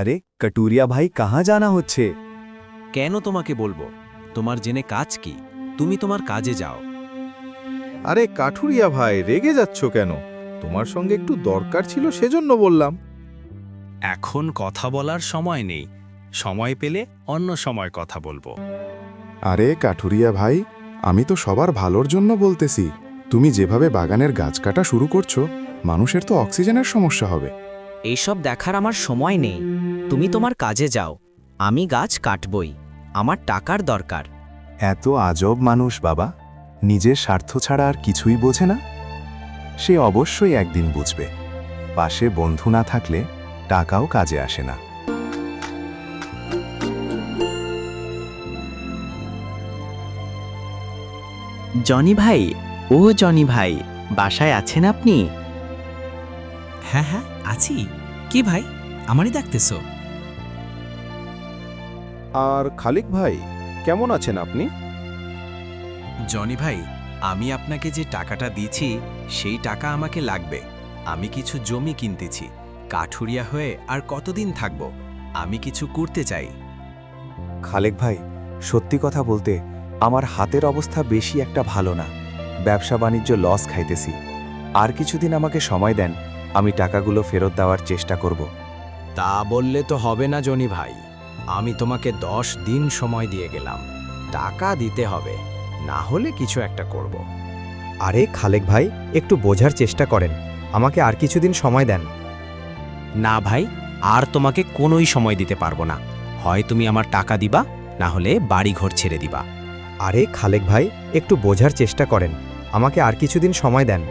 আরে কটুরিয়া ভাই কাহা জানা হচ্ছে? কেন তোমাকে বলবো? তোমার জেনে কাজ কি? তুমি তোমার কাজে যাও। আরে কাঠুরিয়া ভাই, রেগে যাচ্ছ কেন? তোমার সঙ্গে একটু দরকার ছিল সেজন্য বললাম। এখন কথা বলার সময় নেই, সময় পেলে অন্য সময় কথা বলবো। আরে কাঠুরিয়া ভাই, আমি তো সবার ভালোর জন্য বলতেছি। তুমি যেভাবে বাগানের গাছ কাটা শুরু করছো, মানুষের তো অক্সিজেনের সমস্যা হবে। এইসব দেখার আমার সময় নেই। তুমি তোমার কাজে যাও, আমি গাছ কাটবই। আমার টাকার দরকার। এত আজব মানুষ বাবা, নিজের স্বার্থ ছাড়া আর কিছুই বোঝে না। সে অবশ্যই একদিন বুঝবে, পাশে বন্ধু না থাকলে টাকাও কাজে আসে না। জনি ভাই, ও জনি ভাই, বাসায় আছেন আপনি? হ্যাঁ হ্যাঁ আছি। কি ভাই, আমারই ডাকতেছো? আর খালিক ভাই, কেমন আছেন আপনি? জনি ভাই, আমি আপনাকে যে টাকাটা দিয়েছি সেই টাকা আমাকে লাগবে। আমি কিছু জমি কিনতেছি। কাঠুরিয়া হয়ে আর কতদিন থাকব? আমি কিছু করতে চাই। খালেক ভাই, সত্যি কথা বলতে আমার হাতের অবস্থা বেশি একটা ভালো না। ব্যবসা বাণিজ্য লস খাইতেছি। আর কিছুদিন আমাকে সময় দেন, আমি টাকাগুলো ফেরত দেওয়ার চেষ্টা করব। তা বললে তো হবে না জনি ভাই। আমি তোমাকে 10 দিন সময় দিয়ে গেলাম। টাকা দিতে হবে, না হলে কিছু একটা করব। আরে খালেক ভাই, একটু বোঝার চেষ্টা করেন, আমাকে আর কিছুদিন সময় দেন। না ভাই, আর তোমাকে কোনোই সময় দিতে পারবো না। হয় তুমি আমার টাকা দিবা, না হলে বাড়িঘর ছেড়ে দিবা। আরে খালেক ভাই, একটু বোঝার চেষ্টা করেন, আমাকে আর কিছুদিন সময় দেন।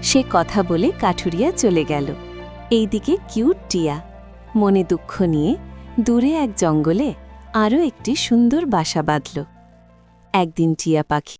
সে কথা বলে কাঠুরিয়া চলে গেল। এইদিকে কিউট টিয়া মনে দুঃখ নিয়ে দূরে এক জঙ্গলে আরও একটি সুন্দর বাসা বাঁধল। একদিন টিয়া পাখি